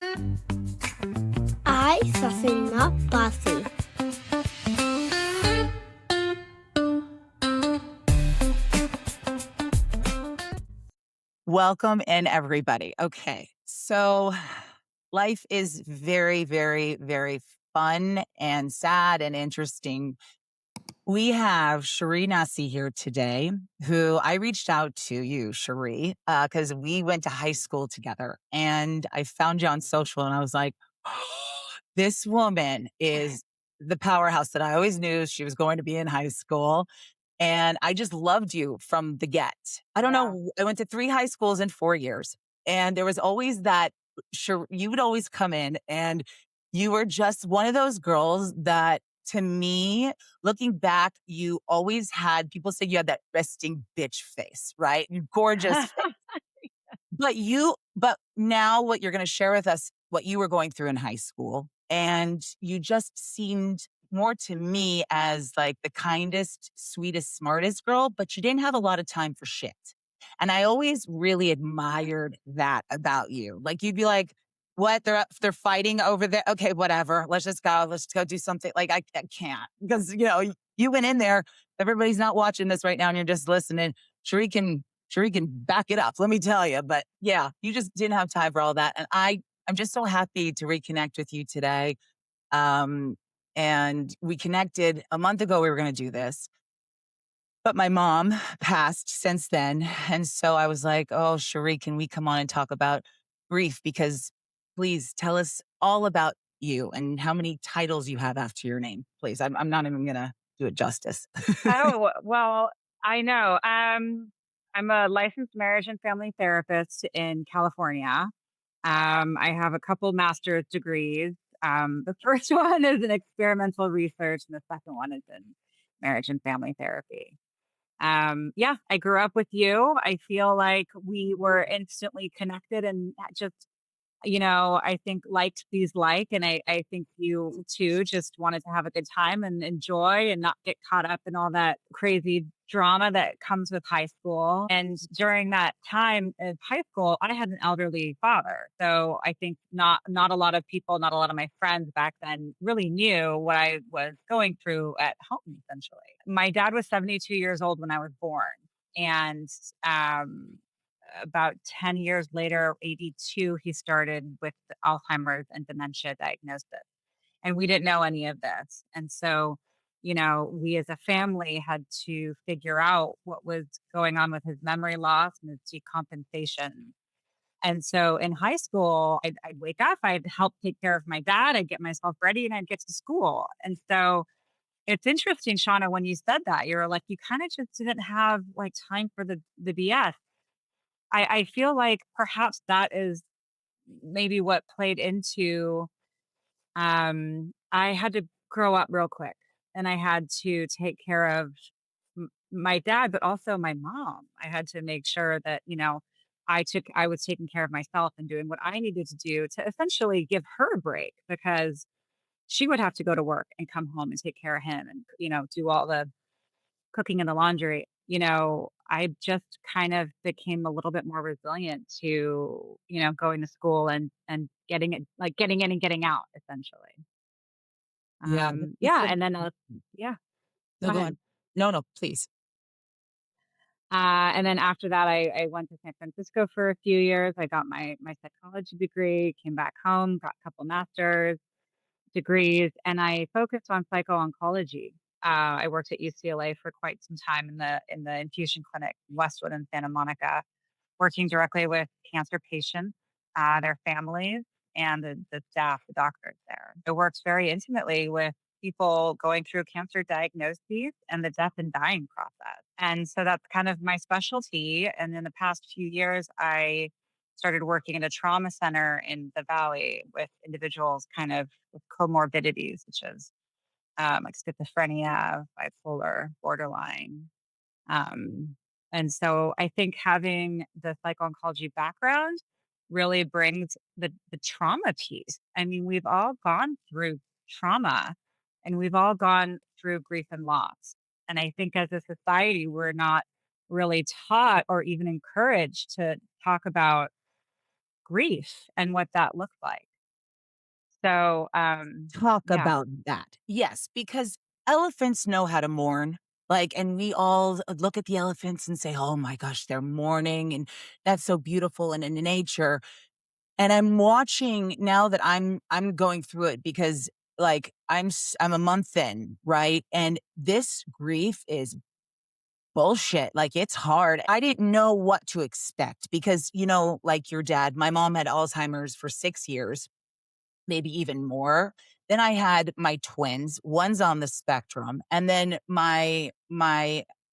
I, Saucy Not Bossy. Welcome in, everybody. Okay, so life is very, very, very fun and sad and interesting. We have Cherie Nassi here today, who I reached out to you, Cherie, because we went to high school together. And I found you on social and I was like, this woman is the powerhouse that I always knew she was going to be in high school. And I just loved you from the get. I don't Yeah. know. I went to 3 high schools in 4 years, and there was always that sure you would always come in, and you were just one of those girls that, to me, looking back, you always had people say you had that resting bitch face, right? You gorgeous. But now what you're gonna share with us, what you were going through in high school, and you just seemed more to me as like the kindest, sweetest, smartest girl, but you didn't have a lot of time for shit. And I always really admired that about you. Like you'd be like, what? They're fighting over there. Okay, whatever. Let's just go. Let's go do something. Like I can't because you went in there. Everybody's not watching this right now, and you're just listening. Sure, Sure, he can back it up. Let me tell you. But yeah, you just didn't have time for all that. And I'm just so happy to reconnect with you today. Um, and we connected a month ago. We were going to do this, but my mom passed since then. And so I was like, oh, Cherie, can we come on and talk about grief? Because please tell us all about you and how many titles you have after your name. Please. I'm not even going to do it justice. Oh, well, I know. I'm a licensed marriage and family therapist in California. I have a couple master's degrees. The first one is in experimental research, and the second one is in marriage and family therapy. Yeah, I grew up with you. I feel like we were instantly connected and just I think liked these like, and I think you too just wanted to have a good time and enjoy and not get caught up in all that crazy drama that comes with high school. And during that time of high school, I had an elderly father. So I think not a lot of people, not a lot of my friends back then really knew what I was going through at home, essentially. My dad was 72 years old when I was born. And um about 10 years later, 82, he started with Alzheimer's and dementia diagnosis. And we didn't know any of this. And so, we as a family had to figure out what was going on with his memory loss and his decompensation. And so in high school, I'd wake up, I'd help take care of my dad, I'd get myself ready, and I'd get to school. And so it's interesting, Shauna, when you said that, you're like, you kind of just didn't have like time for the BS. I feel like perhaps that is maybe what played into, I had to grow up real quick, and I had to take care of my dad, but also my mom. I had to make sure that, I was taking care of myself and doing what I needed to do to essentially give her a break because she would have to go to work and come home and take care of him and, do all the cooking and the laundry, I just kind of became a little bit more resilient to, going to school and getting in and getting out essentially. Yeah. You Yeah, said, and then yeah, no, go go ahead. on. No, no, please. And then after that, I went to San Francisco for a few years. I got my psychology degree, came back home, got a couple masters degrees, and I focused on psycho-oncology. I worked at UCLA for quite some time in the infusion clinic in Westwood and Santa Monica, working directly with cancer patients, their families, and the staff, the doctors there. It works very intimately with people going through cancer diagnoses and the death and dying process. And so that's kind of my specialty. And in the past few years, I started working in a trauma center in the Valley with individuals kind of with comorbidities, such as like schizophrenia, bipolar, borderline. Um, and so I think having the psycho-oncology background really brings the trauma piece. I mean, we've all gone through trauma and we've all gone through grief and loss. And I think as a society, we're not really taught or even encouraged to talk about grief and what that looks like. So, Talk yeah. about that. Yes, because elephants know how to mourn. Like, and we all look at the elephants and say, "Oh my gosh, they're mourning, and that's so beautiful and in nature." And I'm watching now that I'm going through it because like I'm a month in, right? And this grief is bullshit. Like it's hard. I didn't know what to expect because, like your dad, my mom had Alzheimer's for 6 years, maybe even more. Then I had my twins. One's on the spectrum, and then my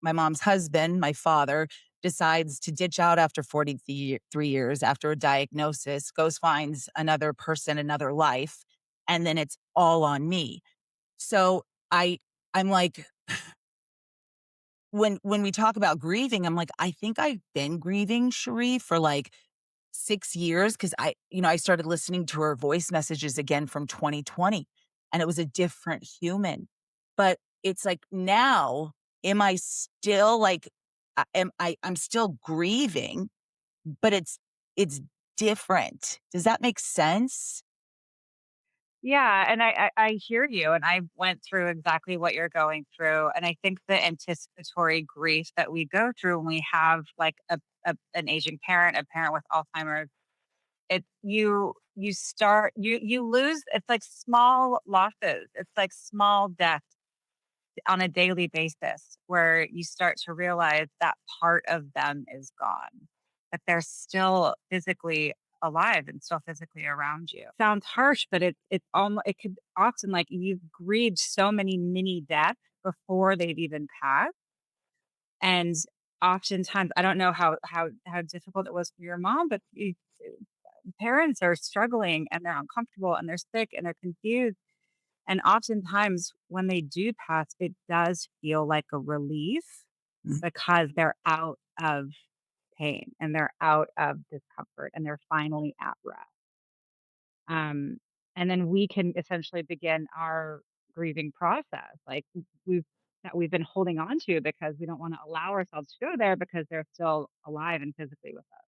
mom's husband, my father, decides to ditch out after 43 years after a diagnosis, goes finds another person, another life, and then it's all on me. So I I'm like when we talk about grieving, I'm like, I think I've been grieving Cherie for like 6 years because I started listening to her voice messages again from 2020, and it was a different human. But it's like now, am I still like, I'm still grieving, but it's different. Does that make sense? Yeah, and I hear you, and I went through exactly what you're going through, and I think the anticipatory grief that we go through when we have, like, an aging parent, a parent with Alzheimer's, you start you lose it's like small losses, it's like small deaths on a daily basis where you start to realize that part of them is gone, that they're still physically alive and still physically around you. Sounds harsh, but it could often like you've grieved so many mini deaths before they've even passed. And oftentimes I don't know how difficult it was for your mom, but parents are struggling and they're uncomfortable and they're sick and they're confused, and oftentimes, when they do pass, it does feel like a relief Mm. because they're out of pain and they're out of discomfort and they're finally at rest. Um, and then we can essentially begin our grieving process, like we've that we've been holding on to because we don't want to allow ourselves to go there because they're still alive and physically with us.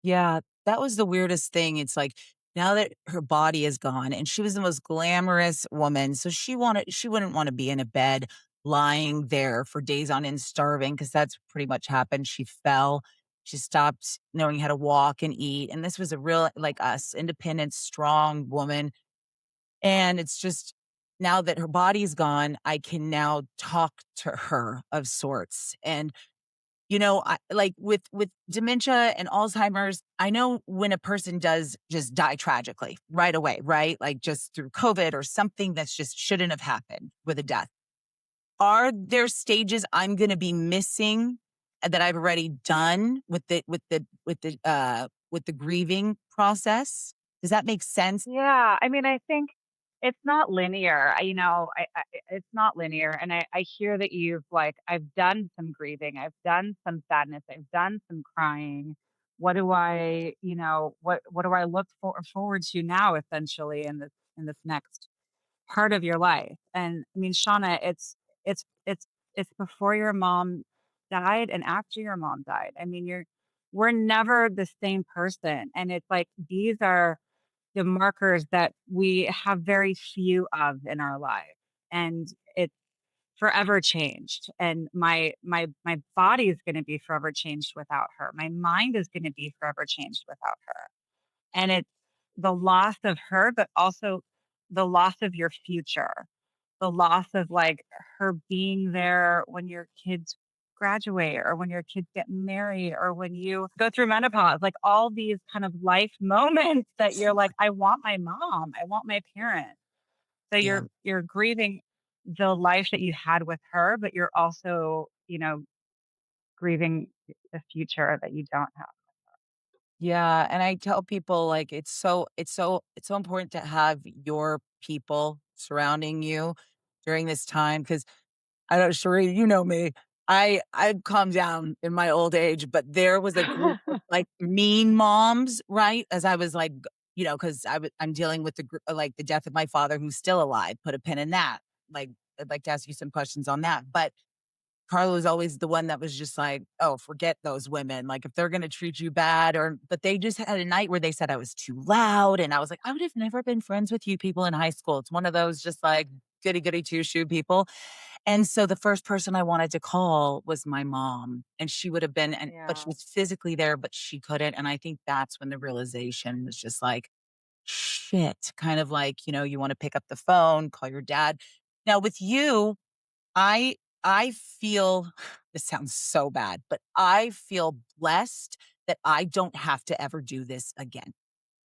Yeah, that was the weirdest thing. It's like now that her body is gone and she was the most glamorous woman, so she wouldn't want to be in a bed lying there for days on end starving because that's pretty much happened. She fell. She stopped knowing how to walk and eat. And this was a real like us, independent, strong woman. And it's just now that her body's gone, I can now talk to her of sorts. And I like with dementia and Alzheimer's, I know when a person does just die tragically right away, right? Like just through COVID or something that's just shouldn't have happened with a death. Are there stages I'm gonna be missing that I've already done with the grieving process? Does that make sense? Yeah, I mean, I think it's not linear. It's not linear, and I hear that you've like I've done some grieving, I've done some sadness, I've done some crying. What do I, what do I look forward to now, essentially, in this next part of your life? And I mean, Shauna, it's it's it's before your mom died and after your mom died. I mean, we're never the same person, and it's like these are the markers that we have very few of in our life, and it's forever changed, and my body is gonna be forever changed without her. My mind is gonna be forever changed without her, and it's the loss of her, but also the loss of your future, the loss of, like, her being there when your kids graduate or when your kids get married or when you go through menopause, like, all these kind of life moments that you're like, "I want my mom, I want my parent." So Yeah. you're grieving the life that you had with her, but you're also, grieving the future that you don't have. Yeah, and I tell people like it's so important to have your people surrounding you during this time because I don't Cherie, you know me. I've calmed down in my old age, but there was a group of like mean moms, right? As I was like, because I'm dealing with like the death of my father who's still alive. Put a pin in that. Like I'd like to ask you some questions on that, but Carla was always the one that was just like, oh, forget those women. Like if they're going to treat you bad but they just had a night where they said I was too loud. And I was like, I would have never been friends with you people in high school. It's one of those just like goody goody two shoe people. And so the first person I wanted to call was my mom, and she would have been, but she Yeah. was physically there, but she couldn't. And I think that's when the realization was just like, shit, kind of like, you want to pick up the phone, call your dad. Now with you, I I feel this sounds so bad, but I feel blessed that I don't have to ever do this again,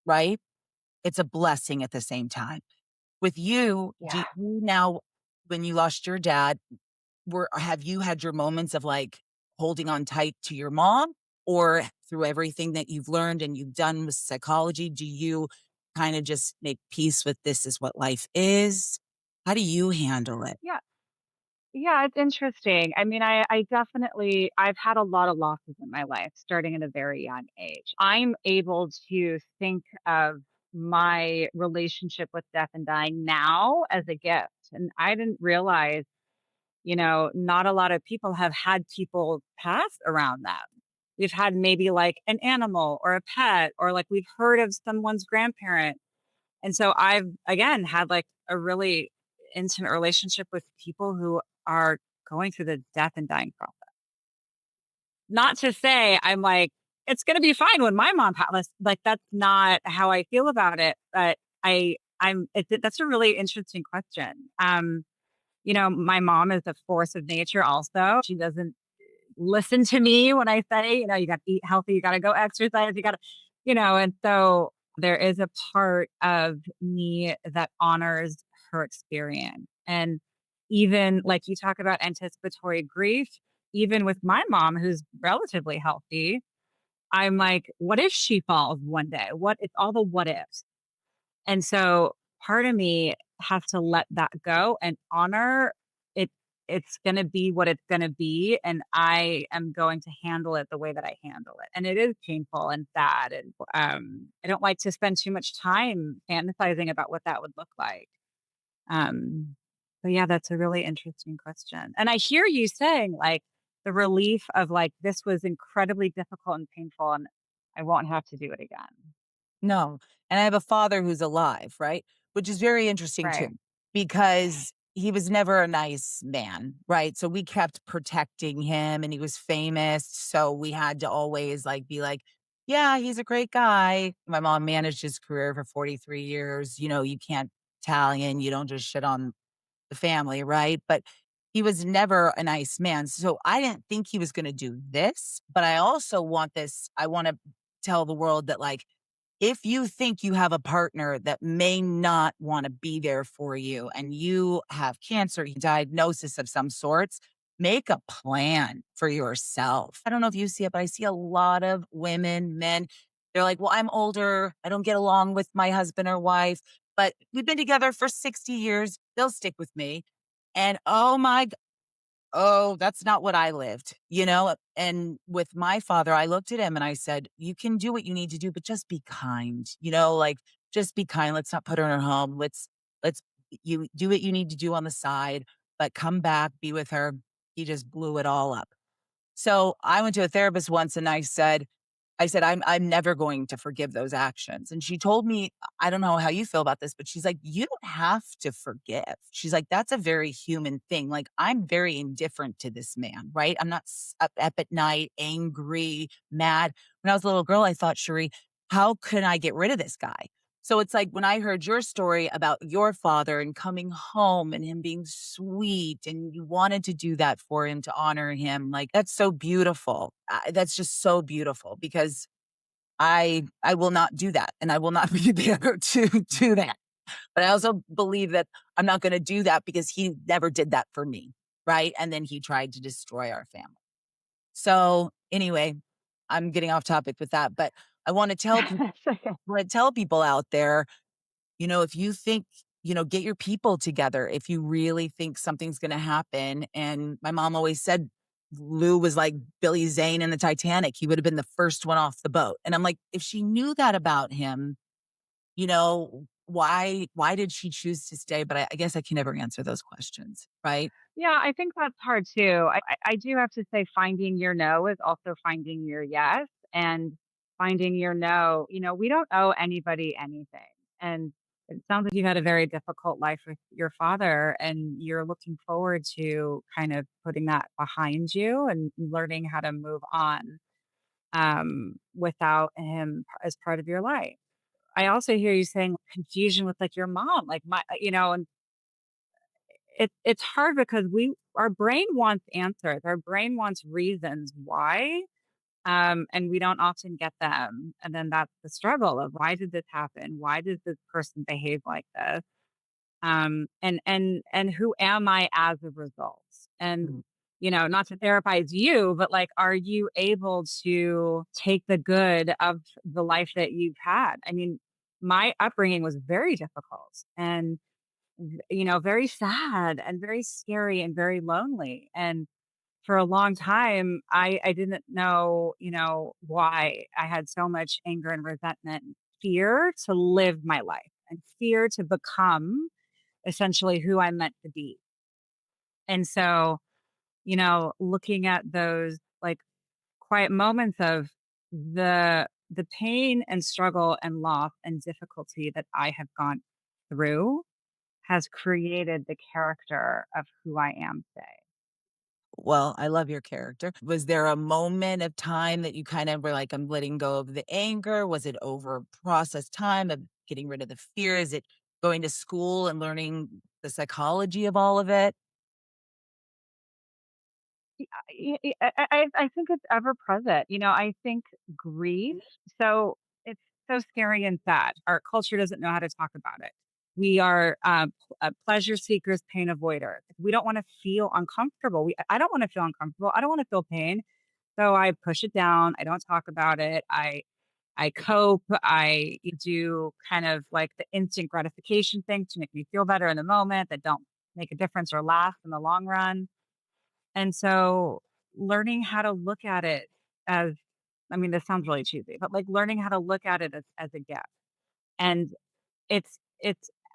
right? It's a blessing at the same time. With you, do Yeah. you now when you lost your dad, have you had your moments of like holding on tight to your mom, or through everything that you've learned and you've done with psychology, do you kind of just make peace with this is what life is? How do you handle it? Yeah. Yeah, it's interesting. I mean, I definitely I've had a lot of losses in my life starting at a very young age. I'm able to think of my relationship with death and dying now as a gift. And I didn't realize, not a lot of people have had people pass around them. We've had maybe like an animal or a pet, or like we've heard of someone's grandparent. And so I've again had like a really intimate relationship with people who are going through the death and dying process. Not to say I'm like, it's gonna be fine when my mom passed. Like that's not how I feel about it. But that's a really interesting question. My mom is a force of nature also. She doesn't listen to me when I say, you got to eat healthy, you got to go exercise, you got to, and so there is a part of me that honors her experience. And even like you talk about anticipatory grief, even with my mom, who's relatively healthy, I'm like, what if she falls one day? What it's all the what ifs. And so part of me has to let that go and honor it. It's going to be what it's going to be. And I am going to handle it the way that I handle it. And it is painful and sad. And I don't like to spend too much time fantasizing about what that would look like. Um, but yeah, that's a really interesting question. And I hear you saying like the relief of like, this was incredibly difficult and painful and I won't have to do it again. No. And I have a father who's alive, right? Which is very interesting too, Right. because he was never a nice man, right? So we kept protecting him and he was famous. So we had to always like be like, yeah, he's a great guy. My mom managed his career for 43 years. You can't Italian, you don't just shit on the family, right? But he was never a nice man. So I didn't think he was going to do this, but I also I want to tell the world that like if you think you have a partner that may not want to be there for you and you have cancer, diagnosis of some sorts, make a plan for yourself. I don't know if you see it, but I see a lot of women, men, they're like, well, I'm older. I don't get along with my husband or wife, but we've been together for 60 years. They'll stick with me. And oh my oh, that's not what I lived, you know? And with my father, I looked at him and I said, you can do what you need to do, but just be kind, like just be kind. Let's not put her in her home. Let's, you do what you need to do on the side, but come back, be with her. He just blew it all up. So I went to a therapist once and I said, I'm never going to forgive those actions. And she told me, I don't know how you feel about this, but she's like, you don't have to forgive. She's like, that's a very human thing. Like, I'm very indifferent to this man, right? I'm not up at night, angry, mad. When I was a little girl, I thought, Cherie, how can I get rid of this guy? So it's like when I heard your story about your father and coming home and him being sweet and you wanted to do that for him to honor him, like that's so beautiful. That's just so beautiful because I will not do that and I will not be there to do that. But I also believe that I'm not going to do that because he never did that for me, right? And then he tried to destroy our family. So anyway, I'm getting off topic with that, but I want to tell people, out there, if you think, get your people together. If you really think something's going to happen. And my mom always said Lou was like Billy Zane in the Titanic. He would have been the first one off the boat. And I'm like, if she knew that about him, why did she choose to stay? But I guess I can never answer those questions, right? Yeah, I think that's hard too. I do have to say finding your no is also finding your yes, and finding your no, we don't owe anybody anything. And it sounds like you had a very difficult life with your father and you're looking forward to kind of putting that behind you and learning how to move on without him as part of your life. I also hear you saying confusion with like your mom, like and it's hard because our brain wants answers. Our brain wants reasons why, and we don't often get them. And then that's the struggle of why did this happen? Why does this person behave like this? And who am I as a result? And Mm. not to therapize you, but like, are you able to take the good of the life that you've had? I mean, my upbringing was very difficult and very sad and very scary and very lonely. And for a long time, I didn't know, why I had so much anger and resentment, and fear to live my life and fear to become essentially who I'm meant to be. And so, looking at those like quiet moments of the pain and struggle and loss and difficulty that I have gone through has created the character of who I am today. Well, I love your character. Was there a moment of time that you kind of were like, I'm letting go of the anger? Was it over process time of getting rid of the fear? Is it going to school and learning the psychology of all of it? I think it's ever present. I think grief. So it's so scary and sad. Our culture doesn't know how to talk about it. We are pleasure seekers, pain avoiders. We don't want to feel uncomfortable. I don't want to feel uncomfortable. I don't want to feel pain. So I push it down. I don't talk about it. I cope. I do kind of like the instant gratification thing to make me feel better in the moment that don't make a difference or last in the long run. And so learning how to look at it as, I mean, this sounds really cheesy, but like learning how to look at it as a gift. And it's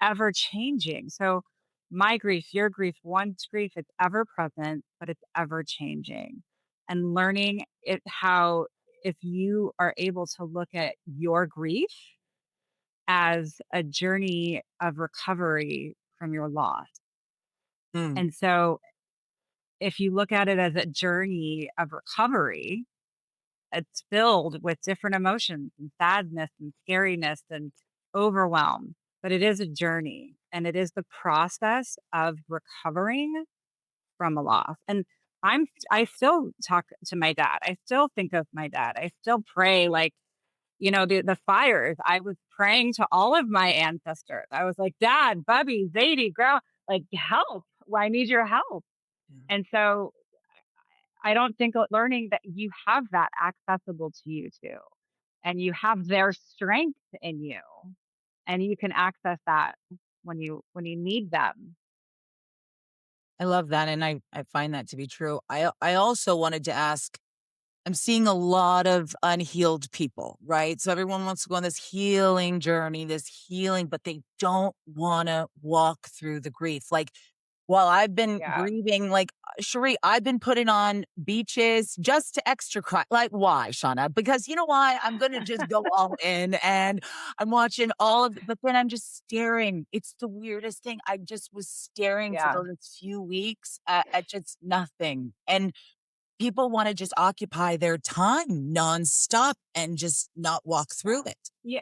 ever changing. So my grief, your grief, one's grief, it's ever present, but it's ever changing. And learning it how if you are able to look at your grief as a journey of recovery from your loss. Mm. And so if you look at it as a journey of recovery, it's filled with different emotions and sadness and scariness and overwhelm, but it is a journey and it is the process of recovering from a loss. And I still talk to my dad. I still think of my dad. I still pray like, the fires. I was praying to all of my ancestors. I was like, Dad, Bubby, Zadie, Grandma, like help. Well, I need your help. Yeah. And so I don't think learning that you have that accessible to you too, and you have their strength in you, and you can access that when you need them. I love that. And I find that to be true. I also wanted to ask, I'm seeing a lot of unhealed people, right? So everyone wants to go on this healing journey, this healing, but they don't want to walk through the grief. Like, while I've been Yeah, grieving, like Cherie, I've been putting on beaches just to extra cry. Like, why, Shauna? Because you know why? I'm gonna just go all in, and I'm watching all of. But then I'm just staring. It's the weirdest thing. I just was staring for yeah, those few weeks at just nothing, and people want to just occupy their time nonstop and just not walk through it. yeah,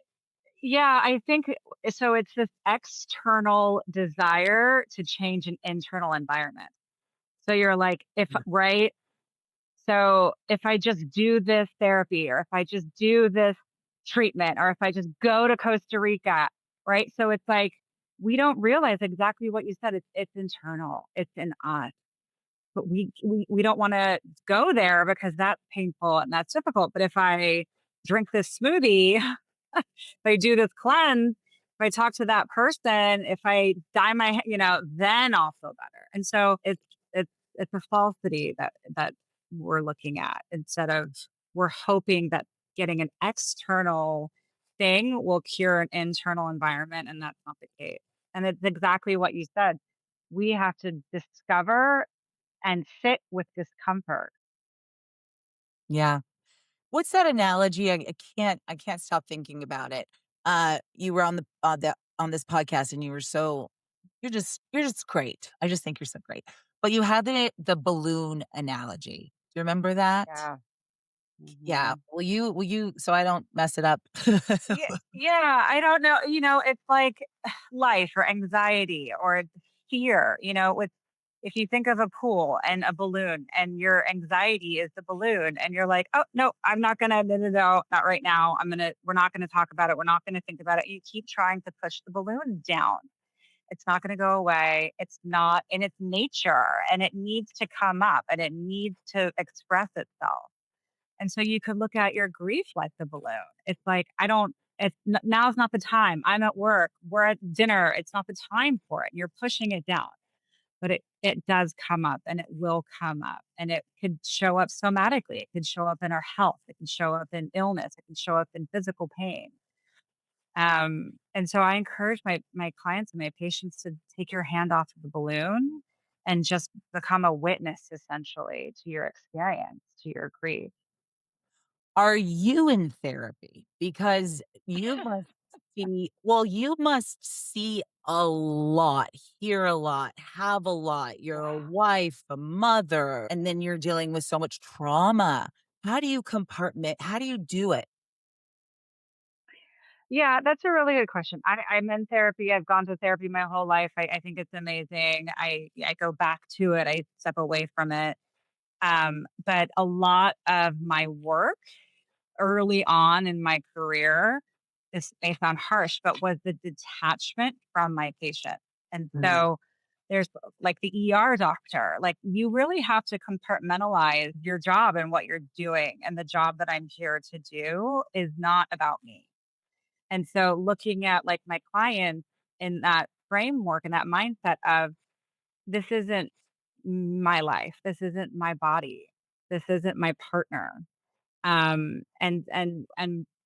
yeah. I think so. It's this external desire to change an internal environment. So you're like, if Yeah. right, so if I just do this therapy or if I just do this treatment or if I just go to Costa Rica, right? So it's like we don't realize exactly what you said. It's internal. It's in us. But we don't want to go there because that's painful and that's difficult. But if I drink this smoothie, if I do this cleanse, if I talk to that person, if I dye my, then I'll feel better. And so it's a falsity that we're looking at instead of we're hoping that getting an external thing will cure an internal environment, and that's not the case. And it's exactly what you said. We have to discover and sit with discomfort. Yeah. What's that analogy? I can't stop thinking about it. You were on this podcast and you were so you're just great. I just think you're so great. But you had the balloon analogy. Do you remember that? Yeah. Yeah. Mhm. Will you so I don't mess it up? Yeah, yeah, I don't know, it's like life or anxiety or fear, with if you think of a pool and a balloon and your anxiety is the balloon and you're like, "Oh, no, I'm not gonna, no, no, no, not right now. We're not gonna talk about it. We're not gonna think about it." You keep trying to push the balloon down. It's not gonna go away. It's not in its nature and it needs to come up and it needs to express itself. And so you could look at your grief like the balloon. It's like, I don't, now's not the time. I'm at work. We're at dinner. It's not the time for it. You're pushing it down, but it does come up and it will come up and it could show up somatically. It could show up in our health. It can show up in illness. It can show up in physical pain. And so I encourage my clients and my patients to take your hand off of the balloon and just become a witness essentially to your experience, to your grief. Are you in therapy? Because you must see a lot, hear a lot, have a lot. You're a Yeah. wife, a mother, and then you're dealing with so much trauma. How do you do it? Yeah, that's a really good question. I'm in therapy. I've gone to therapy my whole life. I think it's amazing. I go back to it. I step away from it. But a lot of my work early on in my career, this may sound harsh, but was the detachment from my patient. And Mm. so there's like the ER doctor, like you really have to compartmentalize your job and what you're doing. And the job that I'm here to do is not about me. And so looking at like my clients in that framework and that mindset of this isn't my life, this isn't my body, this isn't my partner. And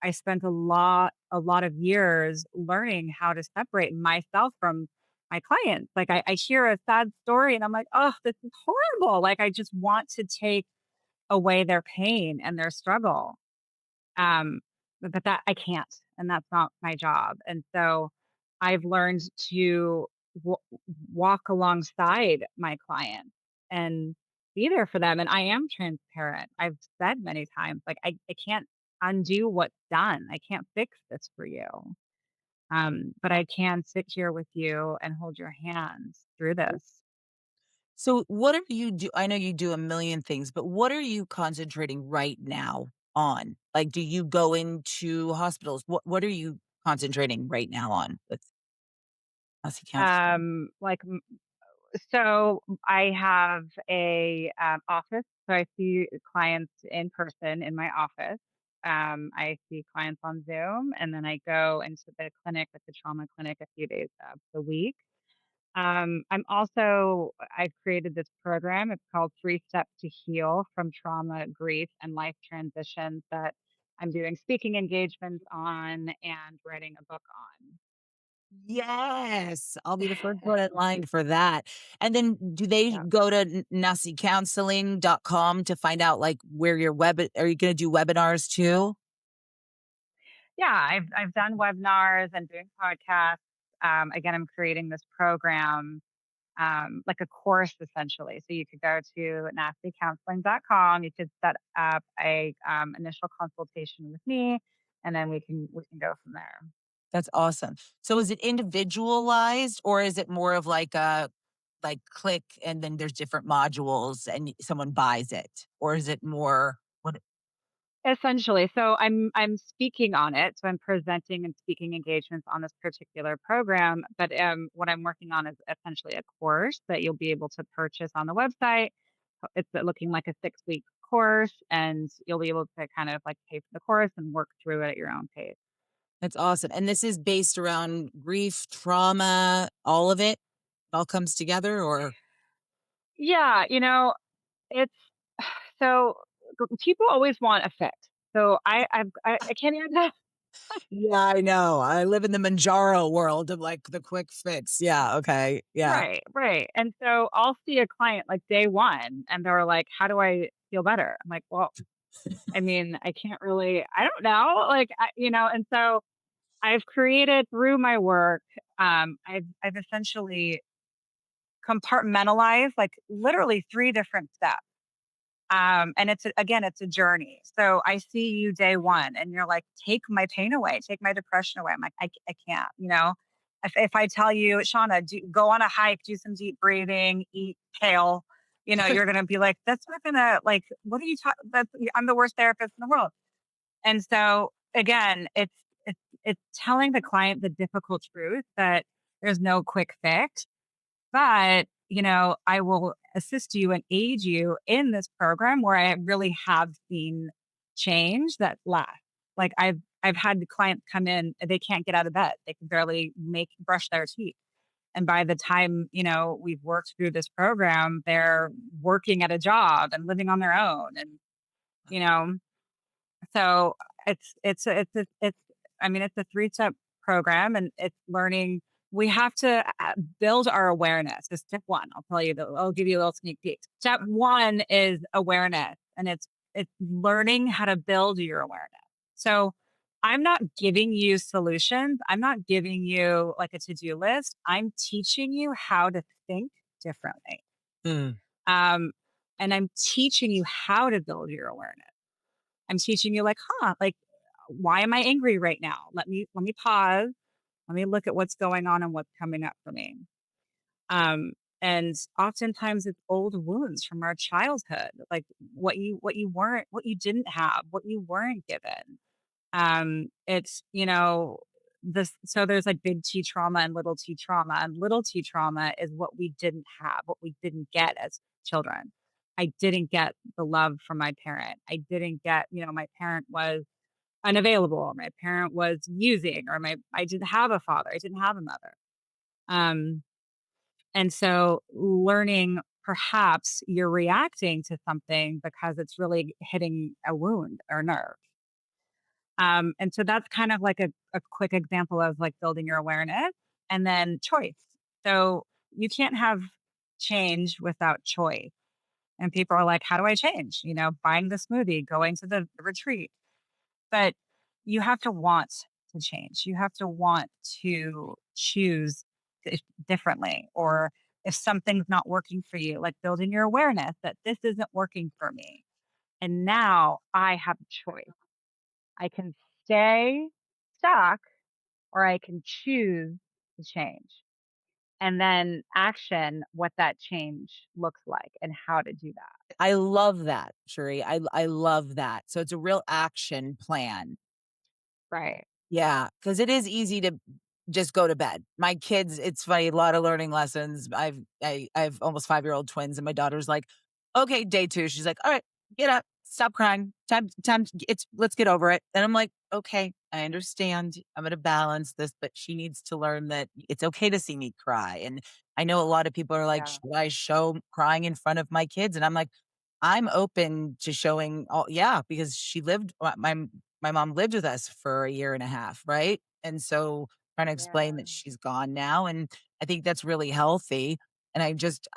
I spent a lot of years learning how to separate myself from my clients. Like I hear a sad story and I'm like, oh, this is horrible. Like I just want to take away their pain and their struggle. Um, but that I can't, and that's not my job. And so I've learned to w- walk alongside my clients and be there for them. And I am transparent. I've said many times, like, I can't undo what's done. I can't fix this for you. But I can sit here with you and hold your hands through this. So what are you do I know you do a million things, but what are you concentrating right now on? Like, do you go into hospitals? What are you concentrating right now on with Nassi counseling? Like So I have a office. So I see clients in person in my office. I see clients on Zoom, and then I go into the clinic at the trauma clinic a few days of the week. I've created this program. It's called 3 Steps to Heal from Trauma, Grief, and Life Transitions that I'm doing speaking engagements on and writing a book Yes, I'll be the first one in line for that. And then do they on. go to nassicounseling.com to find out, like, where your are you gonna do webinars too? Yeah, I've done webinars and doing podcasts. Again, I'm creating this program, like a course essentially. So you could go to nastycounseling.com. You could set up a initial consultation with me, and then we can go from there. That's awesome. So is it individualized or is it more of like a click and then there's different modules and someone buys it? Or is it more what Essentially, so I'm speaking on it. So I'm presenting and speaking engagements on this particular program. But what I'm working on is essentially a course that you'll be able to purchase on the website. It's looking like a 6 week course, and you'll be able to kind of like pay for the course and work through it at your own pace. that's awesome. And this is based around grief, trauma, all of it all comes together or Yeah, it's so people always want a fix. So I can't even. Yeah, I know. I live in the Manjaro world of like the quick fix. Yeah. Okay. Yeah. Right, right. And so I'll see a client like day one and they're like, how do I feel better? I'm like, well, I mean, I can't really, I don't know. Like, and so I've created through my work, I've essentially compartmentalized like literally three different steps. And again, it's a journey. So I see you day one and you're like, take my pain away, take my depression away. I'm like, I can't, if I tell you, Shauna, go on a hike, do some deep breathing, eat kale, you're going to be like, that's not going to like, what are you talking? I'm the worst therapist in the world. And so again, it's telling the client the difficult truth that there's no quick fix, but, I will assist you and aid you in this program where I really have seen change that lasts. Like I've had the clients come in, they can't get out of bed. They can barely brush their teeth. And by the time, we've worked through this program, they're working at a job and living on their own. And, you know, so it's I mean, it's a three-step program and it's learning. We have to build our awareness. Is step one. I'll give you a little sneak peek. Step one is awareness, and it's learning how to build your awareness. So I'm not giving you solutions. I'm not giving you like a to-do list. I'm teaching you how to think differently. Mm. Um, and I'm teaching you how to build your awareness. I'm teaching you like, like, why am I angry right now? Let me pause. Let me look at what's going on and what's coming up for me. Um, and oftentimes it's old wounds from our childhood, like what you didn't have, what you weren't given. It's this. So there's like big T trauma and little T trauma, and little T trauma is what we didn't have, what we didn't get as children. I didn't get the love from my parent. I didn't get, my parent was unavailable. My parent was using, or I didn't have a father. I didn't have a mother. Um, and so learning perhaps you're reacting to something because it's really hitting a wound or nerve. And so that's kind of like a quick example of like building your awareness and then choice. So you can't have change without choice. And people are like, how do I change? Buying the smoothie, going to the retreat. But you have to want to change. You have to want to choose differently. Or if something's not working for you, like building your awareness that this isn't working for me. And now I have a choice. I can stay stuck or I can choose to change and then action what that change looks like and how to do that. I love that, Cherie. I love that. So it's a real action plan. Right. Yeah, because it is easy to just go to bed. My kids, it's funny, a lot of learning lessons. I have almost 5-year-old twins, and my daughter's like, "Okay, day 2." She's like, "All right, get up, stop crying. Time. It's let's get over it." And I'm like, "Okay, I understand. I'm gonna balance this, but she needs to learn that it's okay to see me cry." And I know a lot of people are like, Yeah. "Should I show crying in front of my kids?" And I'm like, I'm open to showing all yeah, because she lived my mom lived with us for a year and a half, right? And so trying to explain Yeah. that she's gone now, and I think that's really healthy. And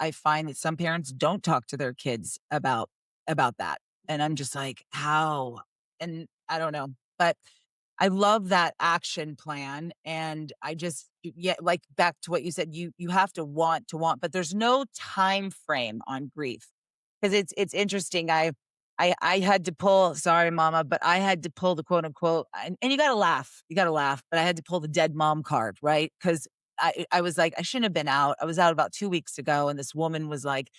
I find that some parents don't talk to their kids about that. And I'm just like, "How?" And I don't know. But I love that action plan, and I just yeah, like back to what you said, you have to want, but there's no time frame on grief. 'Cause it's interesting. I had to pull sorry, mama, but I had to pull the quote unquote and you gotta laugh, but I had to pull the dead mom card, right? Because I was like, I shouldn't have been out. I was out about 2 weeks ago, and this woman was like,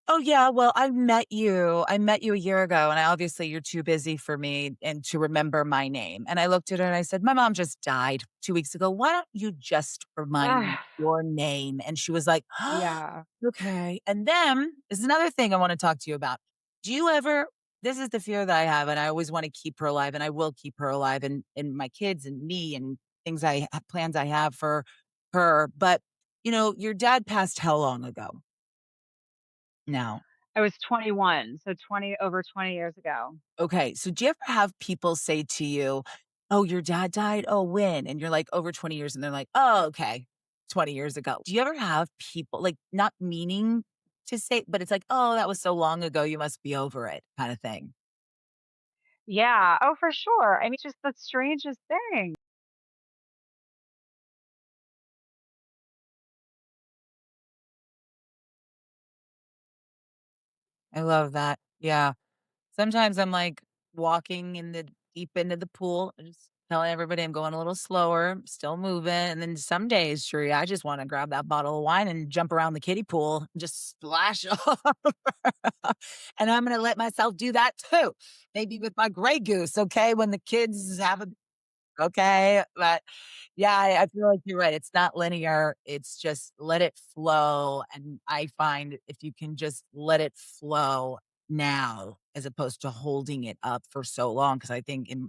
"Oh, yeah, well, I met you. I met you a year ago, and I obviously you're too busy for me and to remember my name." And I looked at her and I said, "My mom just died 2 weeks ago. Why don't you just remind me Ah, your name?" And she was like, yeah. "Okay." And then there's another thing I wanna talk to you about. Do you ever this is the fear that I have, and I always wanna keep her alive, and I will keep her alive and my kids and me and things plans I have for her, but, your dad passed how long ago now? I was 21, so 20 over 20 years ago. Okay, so do you ever have people say to you, "Oh, your dad died? Oh, when?" And you're like, "Over 20 years." And they're like, "Oh, okay, 20 years ago." Do you ever have people, like, not meaning to say, but it's like, "Oh, that was so long ago, you must be over it," kinda thing? Yeah. Oh, for sure. I mean, it's just the strangest thing. I love that. Yeah. Sometimes I'm, like, walking in the deep end of the pool, and just telling everybody I'm going a little slower, still moving, and then some days, Cherie, I just wanna grab that bottle of wine and jump around the kiddie pool and just splash off. And I'm gonna let myself do that too, maybe with my Grey Goose, okay, when the kids have a okay, but yeah, I feel like you're right. It's not linear. It's just let it flow. And I find if you can just let it flow now, as opposed to holding it up for so long, because I think in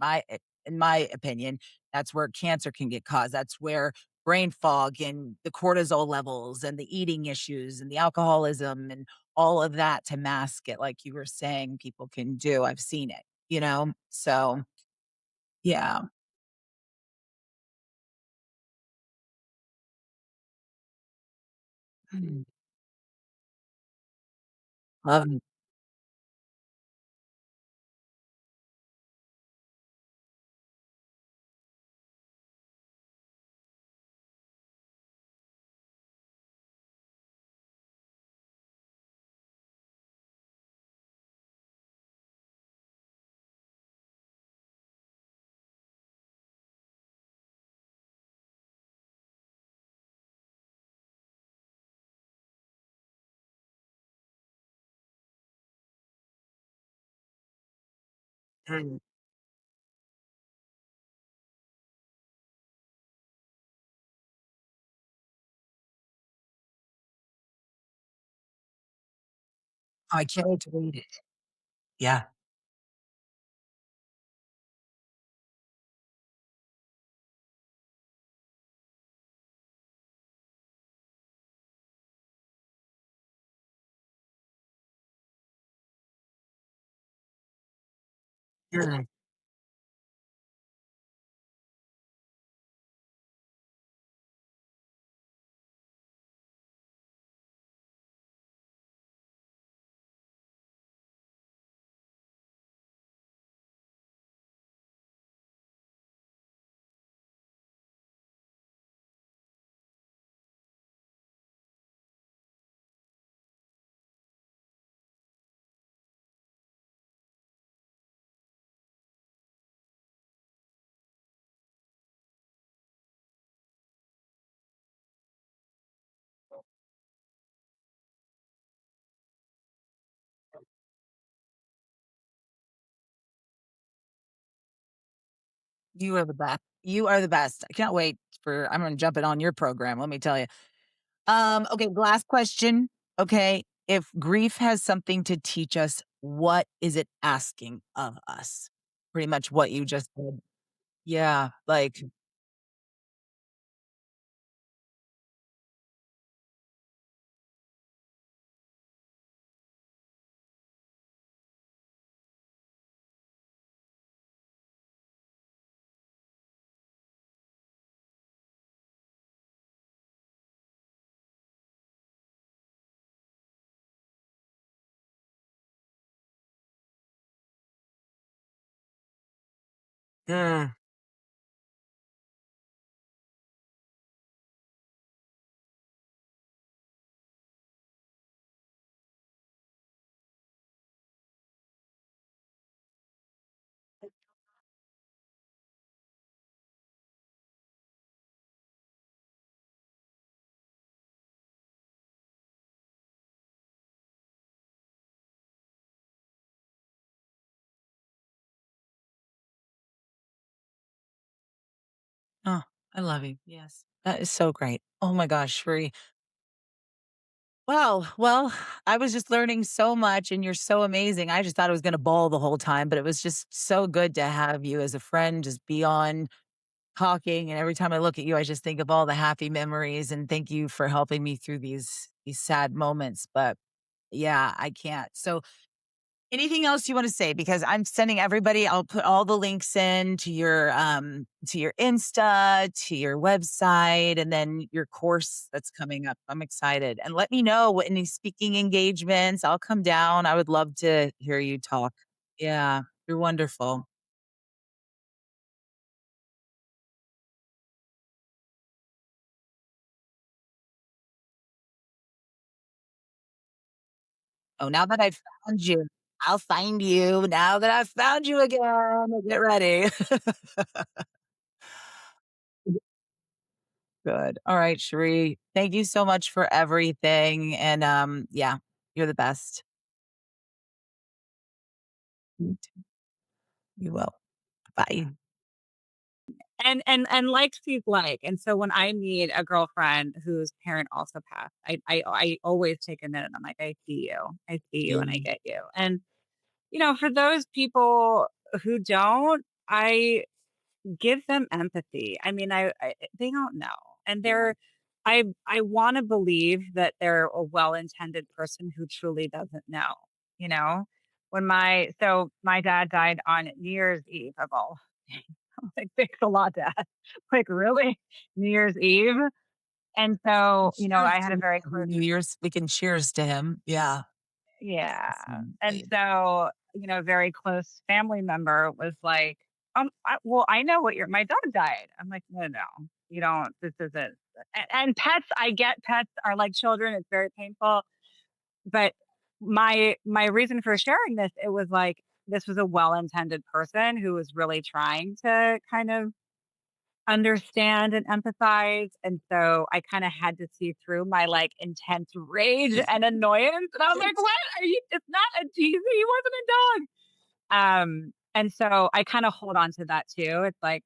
my opinion, that's where cancer can get caused. That's where brain fog and the cortisol levels and the eating issues and the alcoholism and all of that to mask it, like you were saying, people can do. I've seen it, you know? So yeah. Mm. Love it. I can't wait to read it. Yeah. Mm. You are the best. You are the best. I can't wait for I'm gonna jump in on your program, let me tell you. Okay, last question. Okay, if grief has something to teach us, what is it asking of us? Pretty much what you just said. Yeah, like, mm, oh, I love you. Yes. That is so great. Oh my gosh, Sheree. Wow. Well, I was just learning so much and you're so amazing. I just thought I was gonna bawl the whole time, but it was just so good to have you as a friend, just be on talking, and every time I look at you, I just think of all the happy memories, and thank you for helping me through these sad moments, but yeah, I can't. So, Anything else you want to say? Because I'm sending everybody, I'll put all the links in to your Insta, to your website, and then your course that's coming up. I'm excited. And let me know what any speaking engagements. I'll come down. I would love to hear you talk. Yeah, you're wonderful. Oh, now that I've found you, I'll find you. Now that I've found you again, get ready. Good. All right, Cherie. Thank you so much for everything. And yeah, you're the best. You too. You will. Bye. And like she's like. And so when I meet a girlfriend whose parent also passed, I always take a minute. I'm like, I see you. I see you and I You. get you. And for those people who don't, I give them empathy. I mean, they don't know. And Yeah. I want to believe that they're a well-intended person who truly doesn't know, you know? My dad died on New Year's Eve of all. I'm like, thanks a lot, Dad. Like, really? New Year's Eve? And so, Cheers I had to a him. very Every close. New Year's. We can cheers to him. Yeah. Yeah. Awesome. And so, a very close family member was like, well, I know my dog died. I'm like, no, no, you don't, this isn't. And pets, I get pets are like children. It's very painful. But my reason for sharing this, it was like, this was a well-intended person who was really trying to kind of understand and empathize. And so I kind of had to see through my like intense rage and annoyance. And I was like, what are you? It's not a teaser. He wasn't a dog. And so I kind of hold on to that too. It's like,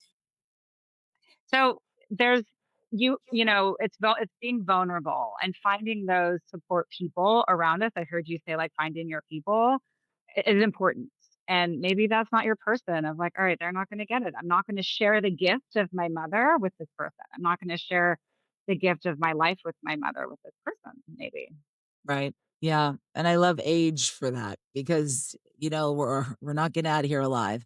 so there's it's being vulnerable and finding those support people around us. I heard you say like finding your people is important. And maybe that's not your person of like, all right, they're not going to get it. I'm not going to share the gift of my mother with this person. I'm not going to share the gift of my life with my mother with this person, maybe. Right. Yeah. And I love age for that because, we're not getting out of here alive.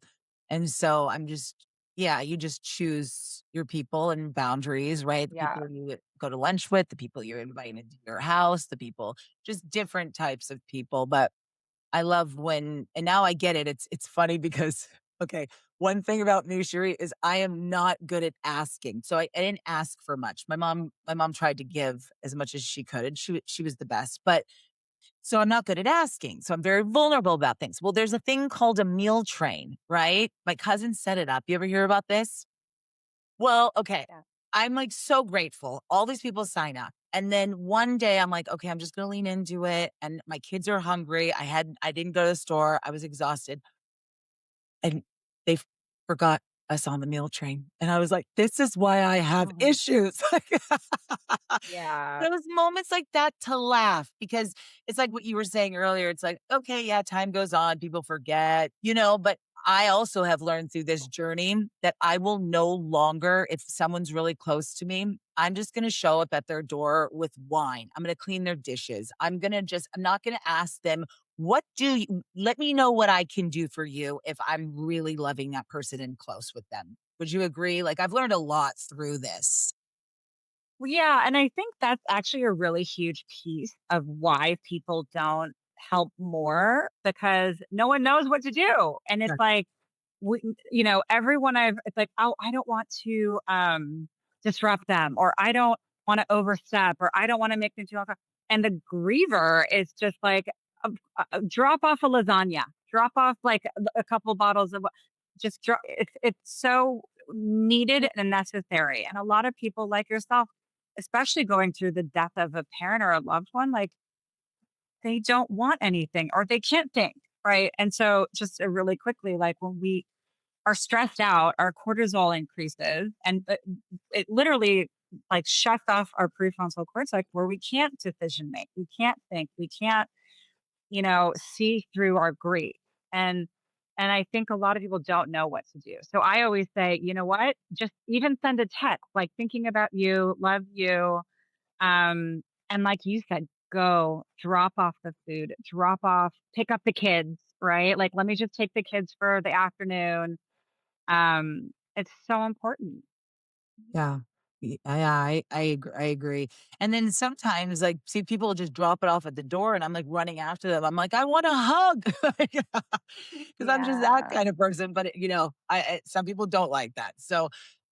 And so I'm just, yeah, you just choose your people and boundaries, right? The Yeah. people you go to lunch with, the people you're inviting into your house, the people, just different types of people. But I love when, and now I get it. It's funny because okay, one thing about me, Cherie, is I am not good at asking. So I didn't ask for much. My mom tried to give as much as she could, and she was the best. But so I'm not good at asking. So I'm very vulnerable about things. Well, there's a thing called a meal train, right? My cousin set it up. You ever hear about this? Well, okay. Yeah. I'm like so grateful. All these people sign up. And then one day I'm like, okay, I'm just going to lean into it. And my kids are hungry. I didn't go to the store. I was exhausted. And they forgot us on the meal train. And I was like, this is why I have Mhm. issues. Yeah. Those moments like that to laugh because it's like what you were saying earlier. It's like, okay, yeah, time goes on, people forget, but I also have learned through this journey that I will no longer, if someone's really close to me, I'm just going to show up at their door with wine. I'm going to clean their dishes. I'm not going to ask them, let me know what I can do for you if I'm really loving that person and close with them. Would you agree? Like I've learned a lot through this. Well, yeah, and I think that's actually a really huge piece of why people don't help more because no one knows what to do. And it's like, everyone it's like, oh, I don't want to disrupt them, or I don't want to overstep, or I don't want to make them feel uncomfortable. And the griever is just like, drop off a lasagna, drop off like a couple bottles of, just drop. It's so needed and necessary. And a lot of people like yourself, especially going through the death of a parent or a loved one, like they don't want anything or they can't think. Right. And so just really quickly, like when we are stressed out, our cortisol increases and it literally like shuts off our prefrontal cortex where we can't decision make. We can't think. We can't, see through our grief. And I think a lot of people don't know what to do. So I always say, you know what? Just even send a text, like thinking about you, love you. And like you said, go drop off the food, drop off, pick up the kids, right? Like, let me just take the kids for the afternoon. It's so important. Yeah. I agree. And then sometimes, like, see, people just drop it off at the door, and I'm like running after them. I'm like, I want a hug, because I'm just that Yeah. kind of person. But some people don't like that. So,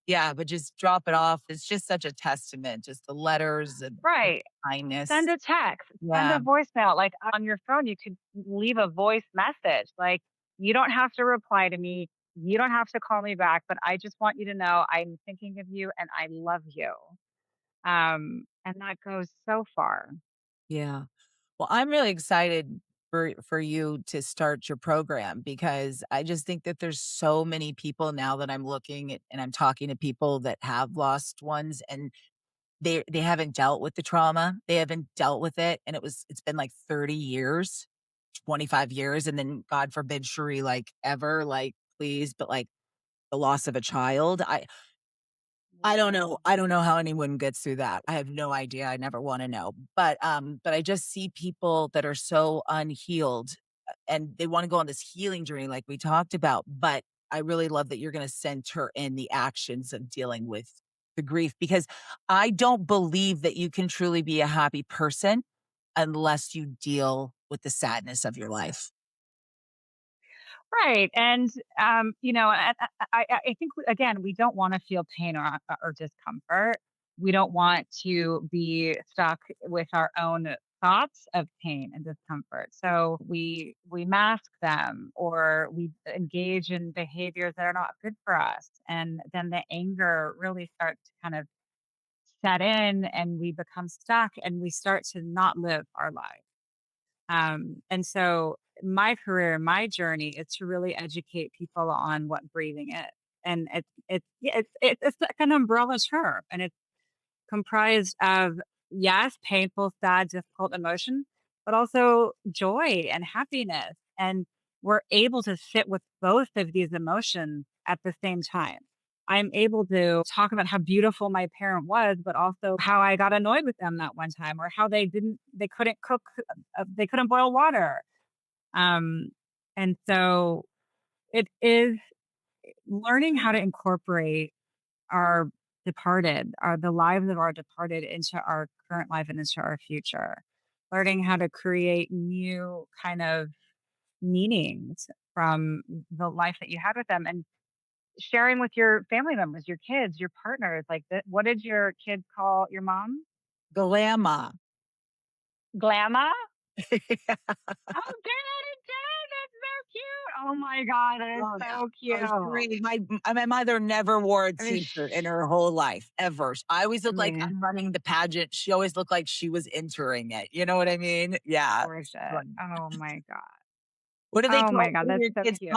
yeah, but just drop it off. It's just such a testament, just the letters and the Right. Send kindness. a text, send a Yeah, voicemail. Like on your phone, you could leave a voice message. Like, you don't have to reply to me. You don't have to call me back, but I just want you to know I'm thinking of you and I love you. And that goes so far. yeah. Well, I'm really excited for you to start your program, because I just think that there's so many people now that I'm looking at, and I'm talking to people that have lost ones, and they haven't dealt with the trauma. They haven't dealt with it, and it's been like 30 years, 25 years, and then God forbid, Cherie, like ever, like please, but like the loss of a child. I don't Yeah. know. I don't know how anyone gets through that. I have no idea. I never wanna know. But I just see people that are so unhealed, and they wanna go on this healing journey like we talked about, but I really love that you're gonna center in the actions of dealing with the grief, because I don't believe that you can truly be a happy person unless you deal with the sadness of your life. Right. And, I think, again, we don't want to feel pain or discomfort. We don't want to be stuck with our own thoughts of pain and discomfort. So we mask them, or we engage in behaviors that are not good for us. And then the anger really starts to kind of set in, and we become stuck and we start to not live our life. And so my career, my journey is to really educate people on what grieving is. And it's like an umbrella term, and it's comprised of, yes, painful, sad, difficult emotion, but also joy and happiness. And we're able to sit with both of these emotions at the same time. I'm able to talk about how beautiful my parent was, but also how I got annoyed with them that one time, or how they couldn't cook, they couldn't boil water. Um, and so it is learning how to incorporate our the lives of our departed into our current life and into our future. Learning how to create new kind of meanings from the life that you had with them, and sharing with your family members, your kids, your partners. Like, what did your kids call your mom? Glamour. Glamma? Oh, good. That's so cute. Oh my God, that is Oh, yeah. so Oh, cute. Cherie, my mother never wore a I mean, T-shirt in her whole life, ever. I always I look like mean, I'm running the pageant. She always looked like she was entering it. You know what I mean? Yeah. gorgeous. Funny. Oh my God. What do they Oh my call God, what do that's your so kids cute.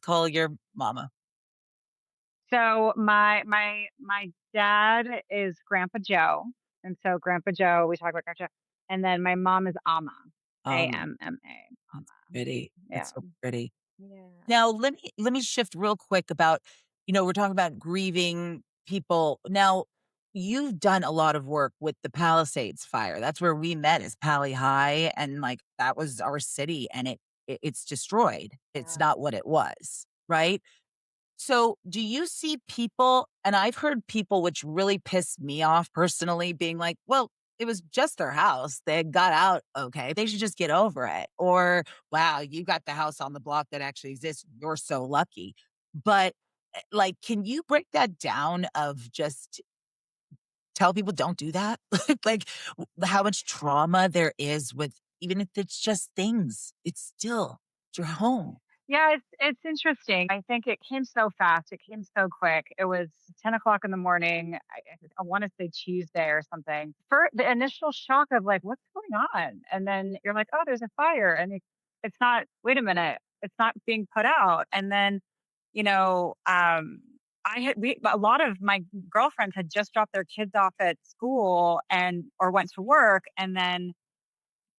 call your mama? So my dad is Grandpa Joe, and so Grandpa Joe, we talk about Grandpa Joe, and then my mom is Amma, Amma, That's Amma. pretty. Yeah, That's so pretty. yeah, Now, let me shift real quick about, we're talking about grieving people. Now, you've done a lot of work with the Palisades fire. That's where we met, is Pali High, and like that was our city, and it's destroyed. It's yeah. not what it was, right? So, do you see people, and I've heard people, which really piss me off personally, being like, well, it was just their house. They got out okay. They should just get over it. Or, wow, you got the house on the block that actually exists. You're so lucky. But, like, can you break that down, of just tell people don't do that? Like, how much trauma there is with, even if it's just things, it's your home. Yeah, it's interesting. I think it came so fast. It came so quick. It was 10 o'clock in the morning. I want to say Tuesday or something. For the initial shock of like, what's going on? And then you're like, oh, there's a fire, and it's not. Wait a minute, it's not being put out. And then, you know, a lot of my girlfriends had just dropped their kids off at school and or went to work, and then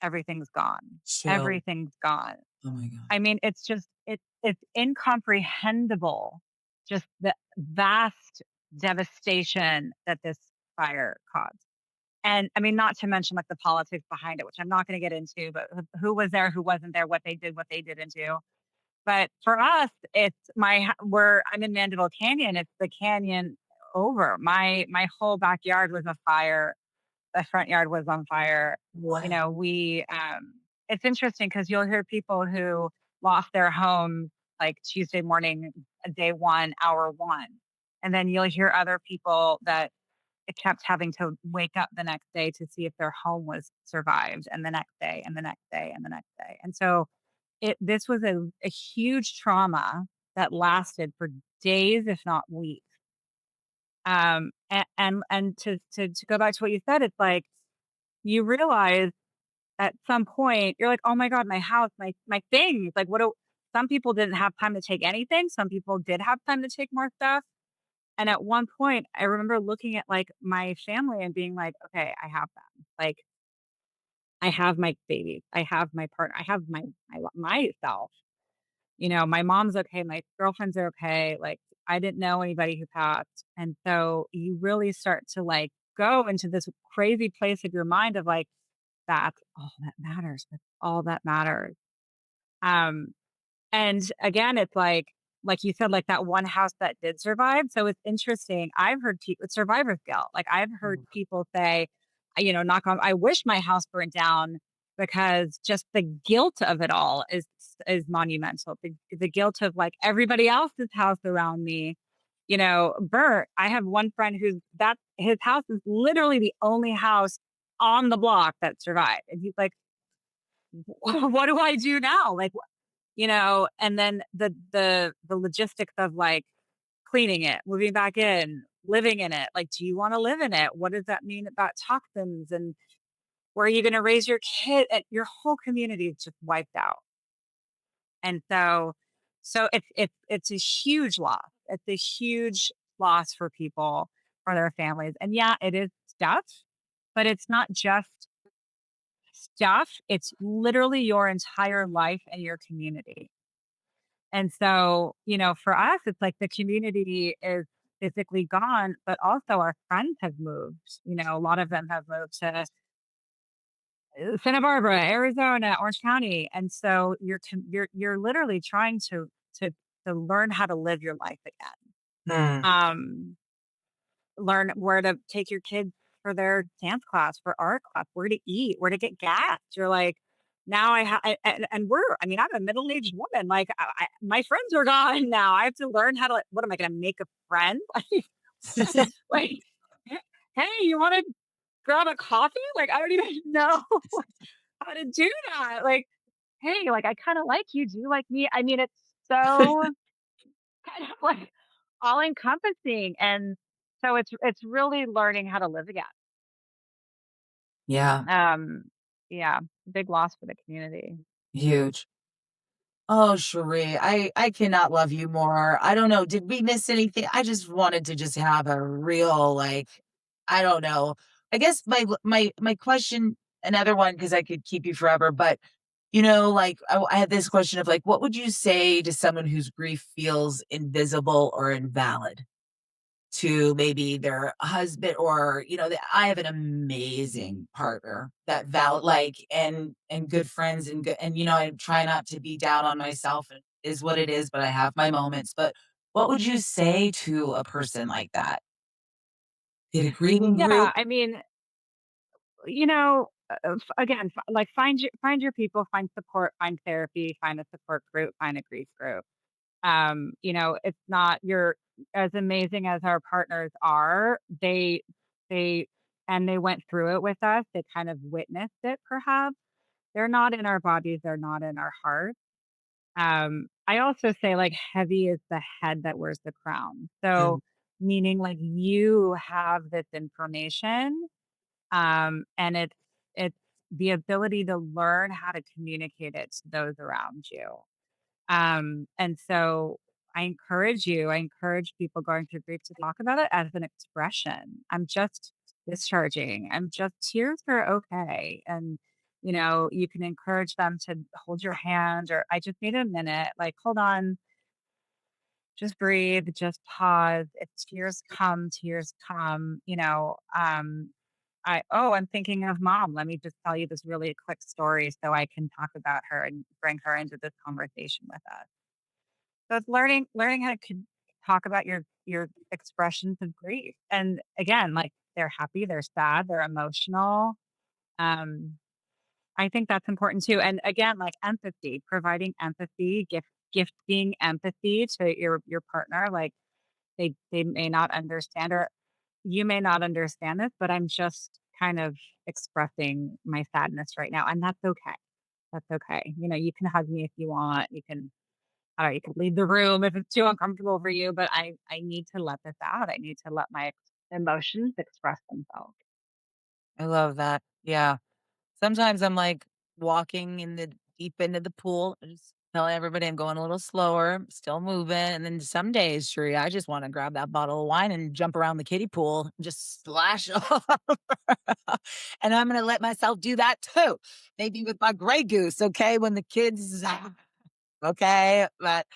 everything's gone. Chill. Everything's gone. Oh my God. I mean, it's incomprehensible, just the vast devastation that this fire caused. And I mean, not to mention like the politics behind it, which I'm not going to get into, but who was there, who wasn't there, what they didn't do. But for us, it's where I'm in Mandeville Canyon. It's the canyon over. My whole backyard was afire. The front yard was on fire. You What? know, it's interesting because you'll hear people who lost their home like Tuesday morning, day one, hour one. And then you'll hear other people that it kept having to wake up the next day to see if their home was survived, and the next day, and the next day, and the next day. And so this was a huge trauma that lasted for days, if not weeks. And to go back to what you said, it's like you realize at some point you're like, oh my god, my house, my things. Like, what? Some people didn't have time to take anything. Some people did have time to take more stuff. And at one point, I remember looking at like my family and being like, okay, I have them. Like, I have my babies, I have my partner, I have myself. You know, my mom's okay, my girlfriends are okay. Like, I didn't know anybody who passed. And so you really start to like go into this crazy place of your mind of like, that's all that matters. That's all that matters. Um, and again, it's like you said, like that one house that did survive. So it's interesting. I've heard people it's survivor's guilt. Like I've heard people say, knock on, I wish my house burnt down because just the guilt of it all is monumental. The guilt of like everybody else's house around me, burnt. I have one friend that his house is literally the only house on the block that survived. And he's like, what do I do now? Like, and then the logistics of like cleaning it, moving back in, living in it. Like, do you want to live in it? What does that mean about toxins and where are you going to raise your kid? And your whole community is just wiped out. And so it's a huge loss. It's a huge loss for people, for their families. And yeah, it is stuff, but it's not just stuff. It's literally your entire life and your community. And so, for us, it's like the community is physically gone, but also our friends have moved. A lot of them have moved to Santa Barbara, Arizona, Orange County, and so you're literally trying to to learn how to live your life again. Mm. Um, Learn where to take your kids for their dance class, for art class, where to eat, where to get gas. You're like, now I have, and I mean, I'm a middle aged woman. Like, my friends are gone now. I have to learn how to, what am I going to make a friend? Like, hey, you want to grab a coffee? Like, I don't even know how to do that. Like, hey, like, I kind of like you. Do you like me? I mean, it's so kind of like all encompassing. And so it's really learning how to live again. Yeah, Um, yeah, big loss for the community. huge. Oh, Cherie, I cannot love you more. I don't know. Did we miss anything? I just wanted to just have a real like, I don't know. I guess my question, another one, because I could keep you forever, but like I had this question of like, what would you say to someone whose grief feels invisible or invalid? To maybe their husband or I have an amazing partner that like and good friends and good and I try not to be down on myself and it is what it is, but I have my moments. But what would you say to a person like that? Did a grieving Yeah, group? I mean, again, like find your people, find support, find therapy, find a support group, find a grief group. It's not you're as amazing as our partners are. They and they went through it with us. They kind of witnessed it. Perhaps they're not in our bodies. They're not in our hearts. I also say like heavy is the head that wears the crown. Mm, So meaning like you have this information, and it's the ability to learn how to communicate it to those around you. And so I encourage people going through grief to talk about it as an expression. I'm just discharging. I'm just tears are okay. And you can encourage them to hold your hand or I just need a minute. Like, hold on, just breathe, just pause. If tears come, tears come. I'm thinking of mom. Let me just tell you this really quick story so I can talk about her and bring her into this conversation with us. So it's learning how to talk about your expressions of grief. And again, like they're happy, they're sad, they're emotional. Um, I think that's important too. And again, like empathy, providing empathy, gifting empathy to your partner. Like they may not understand, or you may not understand this, but I'm just kind of expressing my sadness right now. And that's okay. That's okay. You can hug me if you want. You can leave the room if it's too uncomfortable for you, but I need to let this out. I need to let my emotions express themselves. I love that. Yeah. Sometimes I'm like walking in the deep end of the pool and just telling everybody I'm going a little slower, still moving. And then some days, Cherie, I just want to grab that bottle of wine and jump around the kiddie pool and just splash off. And I'm going to let myself do that too. Maybe with my gray goose. Okay. When the kids, okay. But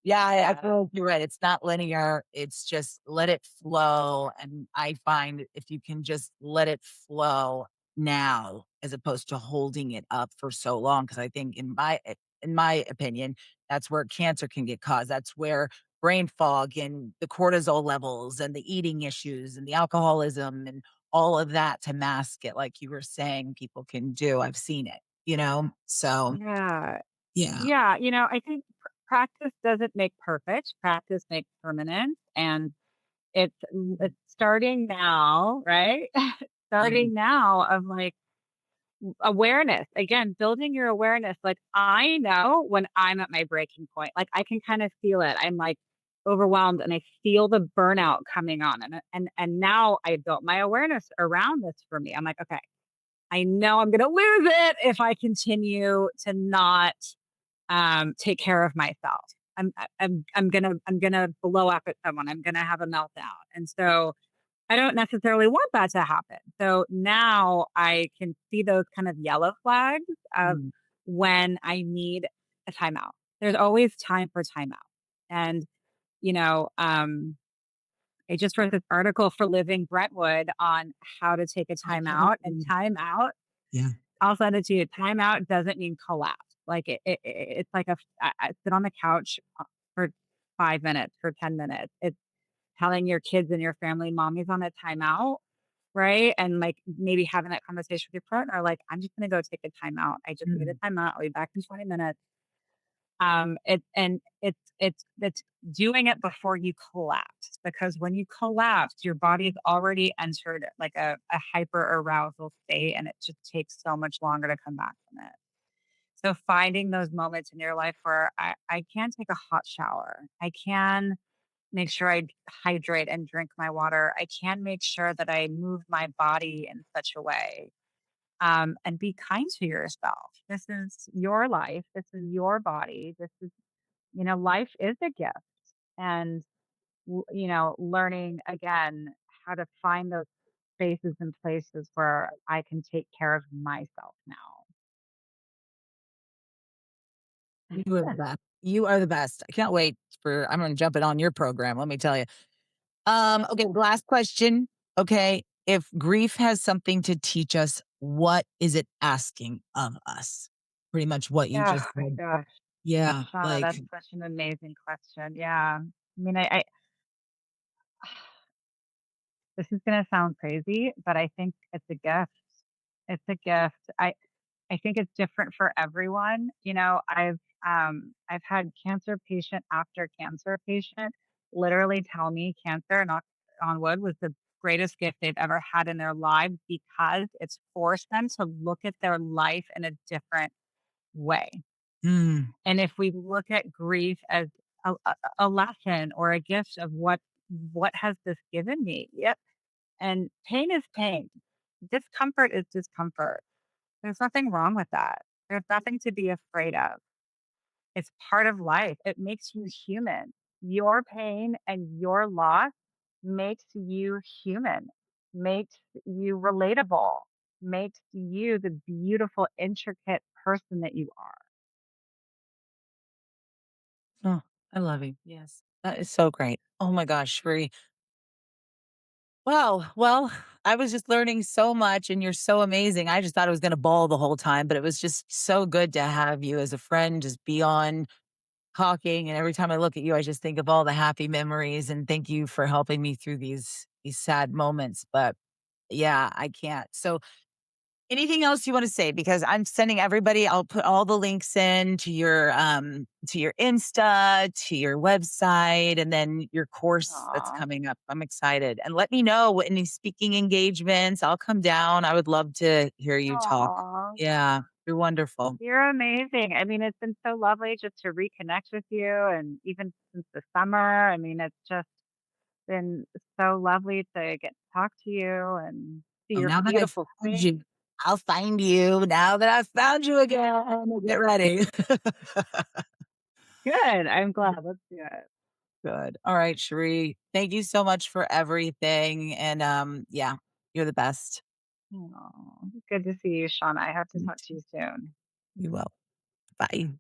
yeah, I feel like you're right. It's not linear. It's just let it flow. And I find if you can just let it flow now, as opposed to holding it up for so long, because I think in my opinion, that's where cancer can get caused. That's where brain fog and the cortisol levels and the eating issues and the alcoholism and all of that to mask it, like you were saying, people can do. I've seen it, So Yeah. yeah. Yeah. I think practice doesn't make perfect. Practice makes permanent. And it's starting now, right? Mhm. Starting now of like awareness. Again, building your awareness. Like I know when I'm at my breaking point. Like I can kind of feel it. I'm like overwhelmed and I feel the burnout coming on. And now I built my awareness around this for me. I'm like, okay, I know I'm gonna lose it if I continue to not take care of myself. I'm gonna blow up at someone. I'm gonna have a meltdown. And so I don't necessarily want that to happen. So now I can see those kind of yellow flags of Mm. when I need a timeout. There's always time for timeout. And, you know, um, I just wrote this article for Living Brentwood on how to take a timeout, and timeout, Yeah. I'll send it to you. Timeout doesn't mean collapse. Like it's like I sit on the couch for 5 minutes, for 10 minutes. It's telling your kids and your family, mommy's on a timeout, right? And like maybe having that conversation with your partner, like, I'm just gonna go take a timeout. I just need a Mm. timeout. I'll be back in 20 minutes. It's doing it before you collapse, because when you collapse, your body's already entered like a hyper arousal state, and it just takes so much longer to come back from it. So finding those moments in your life where I can take a hot shower. I can make sure I hydrate and drink my water. I can make sure that I move my body in such a way, and be kind to yourself. This is your life. This is your body. Life is a gift. And, learning again how to find those spaces and places where I can take care of myself now. You are the best. You are the best. I can't wait I'm gonna jump it on your program, let me tell you. Okay, last question. Okay, if grief has something to teach us, what is it asking of us? Pretty much what you Yeah, just my said. gosh, Yeah, Shauna, like, that's such an amazing question. Yeah. I mean, I this is gonna sound crazy, but I think it's a gift. It's a gift. I think it's different for everyone. I've had cancer patient after cancer patient literally tell me cancer, knock on wood, was the greatest gift they've ever had in their lives, because it's forced them to look at their life in a different way. mm, And if we look at grief as a lesson or a gift of what has this given me? Yep. And pain is pain. Discomfort is discomfort. There's nothing wrong with that. There's nothing to be afraid of. It's part of life. It makes you human. Your pain and your loss makes you human, makes you relatable, makes you the beautiful, intricate person that you are. oh, I love you. Yes. That is so great. Oh my gosh, Cherie. Wow. Well, I was just learning so much and you're so amazing. I just thought I was going to bawl the whole time, but it was just so good to have you as a friend, just be on talking. And every time I look at you, I just think of all the happy memories and thank you for helping me through these sad moments. But yeah, I can't. So anything else you want to say? Because I'm sending everybody, I'll put all the links in to your Insta, to your website, and then your course that's Aw. coming up. I'm excited. And let me know what any speaking engagements. I'll come down. I would love to hear you talk. Aw. Yeah, you're wonderful. You're amazing. I mean, it's been so lovely just to reconnect with you and even since the summer. I mean, it's just been so lovely to get to talk to you and see Oh, your now that I've beautiful found face. you, I'll find you. Now that I've found you again, get ready. Good. I'm glad. Let's do it. Good. All right, Cherie. Thank you so much for everything. And yeah, you're the best. Aw. Good to see you, Shauna. I hope to You talk to you soon. will. Bye.